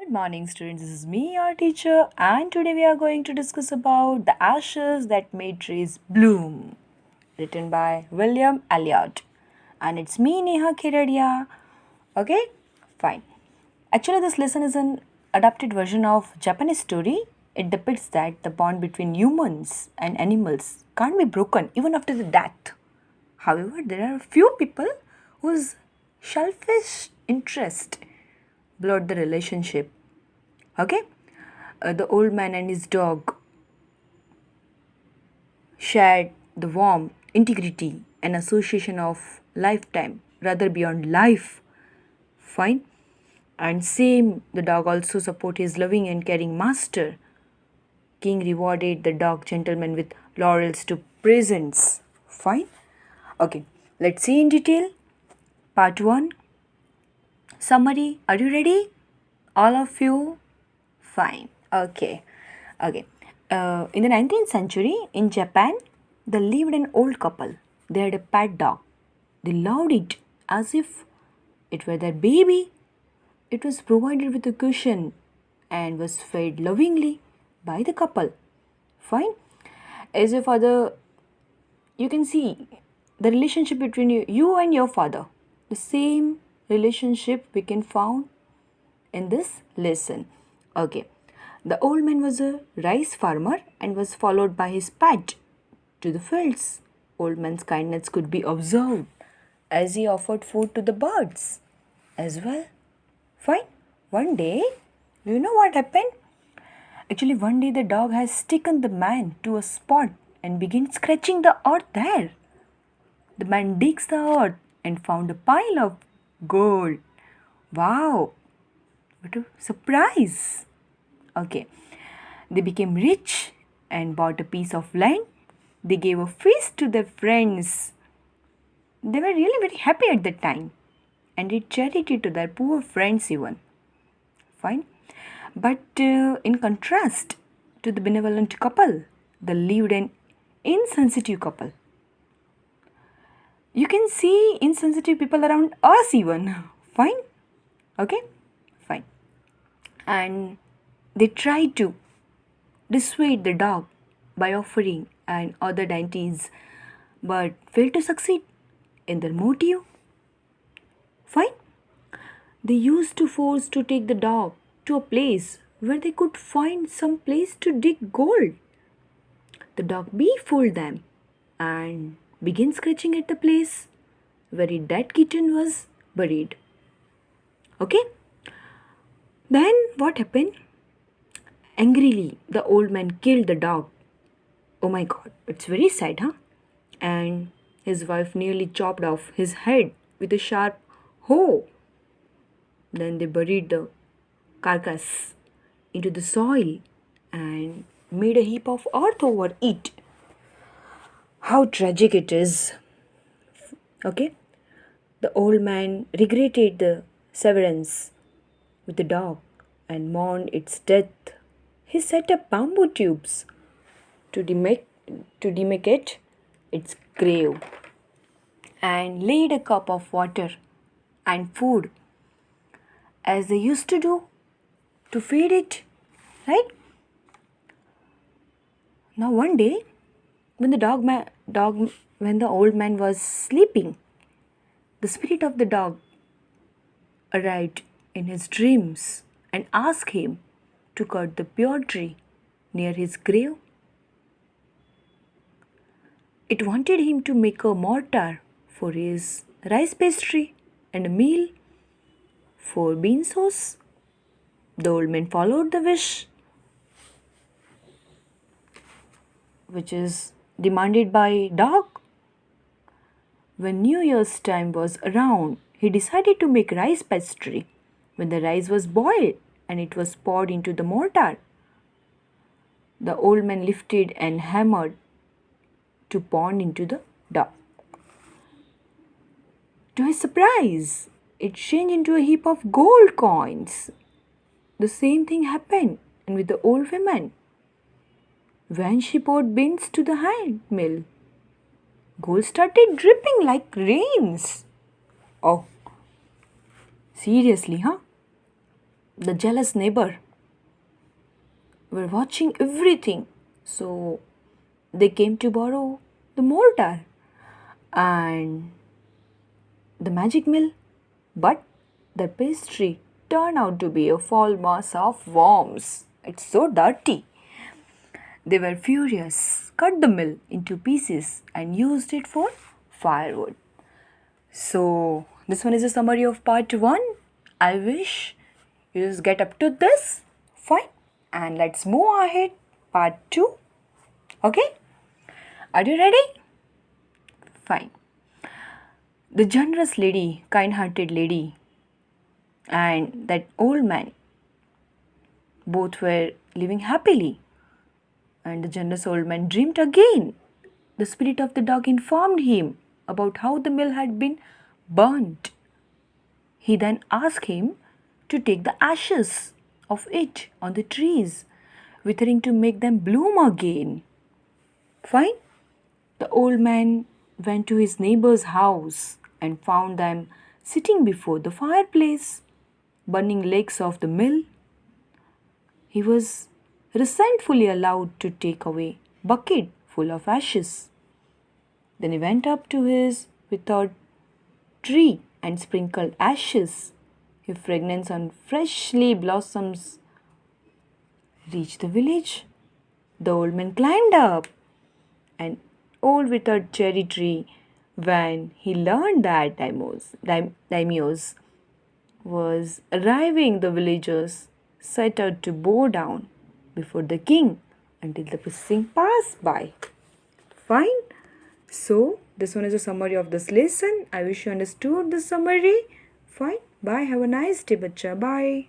Good morning, students. This is me, your teacher, and today we are going to discuss about the ashes that made trees bloom, written by William Elliot. And it's me, Neha Kiradia. Okay, fine. Actually, this lesson is an adapted version of Japanese story. It depicts that the bond between humans and animals can't be broken even after the death. However, there are a few people whose selfish interest blurred the relationship. Okay? The old man and his dog shared the warmth, integrity, and association of lifetime, rather beyond life. Fine? And same, the dog also support his loving and caring master. King rewarded the dog gentleman with laurels to presents. Fine? Okay, let's see in detail. Part 1. Summary. Are you ready? All of you? Fine. Okay. In the 19th century, in Japan, there lived an old couple. They had a pet dog. They loved it as if it were their baby. It was provided with a cushion and was fed lovingly by the couple. Fine. As a father, you can see the relationship between you and your father. The same relationship we can found in this lesson. Okay. The old man was a rice farmer and was followed by his pet to the fields. Old man's kindness could be observed as he offered food to the birds as well. Fine. One day, do you know what happened? Actually, one day the dog has taken the man to a spot and began scratching the earth there. The man digs the earth and found a pile of gold. Wow! What a surprise! Okay, they became rich and bought a piece of land. They gave a feast to their friends. They were really very happy at that time and did charity to their poor friends even. Fine. But in contrast to the benevolent couple, there lived an insensitive couple. You can see insensitive people around us even. Fine. Okay. Fine. And they tried to dissuade the dog by offering and other dainties, but failed to succeed in their motive. Fine. They used to force to take the dog to a place where they could find some place to dig gold. The dog befooled them and began scratching at the place where a dead kitten was buried. Okay? Then what happened? Angrily, the old man killed the dog. Oh my god, it's very sad, huh? And his wife nearly chopped off his head with a sharp hoe. Then they buried the carcass into the soil and made a heap of earth over it. How tragic it is. Okay? The old man regretted the severance with the dog and mourned its death. He set up bamboo tubes to demarcate its grave and laid a cup of water and food as they used to do to feed it, right? Now one day when the old man was sleeping, the spirit of the dog arrived in his dreams and asked him to cut the pure tree near his grave. It wanted him to make a mortar for his rice pastry and a meal for bean sauce. The old man followed the wish, which is demanded by dog. When New Year's time was around, he decided to make rice pastry. When the rice was boiled and it was poured into the mortar, the old man lifted and hammered to pound into the dough. To his surprise, it changed into a heap of gold coins. The same thing happened with the old woman. When she poured beans to the hand mill, gold started dripping like rains. Oh, seriously, huh? The jealous neighbor were watching everything, so they came to borrow the mortar and the magic mill, but the pastry turned out to be a full mass of worms. It's so dirty. They were furious, cut the mill into pieces, and used it for firewood. So, this one is a summary of part 1. I wish you just get up to this. Fine. And let's move ahead. Part 2. Okay? Are you ready? Fine. The generous lady, kind hearted lady, and that old man both were living happily. And the generous old man dreamed again. The spirit of the dog informed him about how the mill had been burnt. He then asked him to take the ashes of it on the trees, withering to make them bloom again. Fine? The old man went to his neighbor's house and found them sitting before the fireplace, burning legs of the mill. He was resentfully allowed to take away bucket full of ashes. Then he went up to his withered tree and sprinkled ashes. If fragrance on freshly blossoms reached the village, the old man climbed up an old withered cherry tree. When he learned that daimyos was arriving, the villagers set out to bow down before the king until the processing passed by. Fine. So, this one is a summary of this lesson. I wish you understood the summary. Fine. Bye. Have a nice day, bacha. Bye.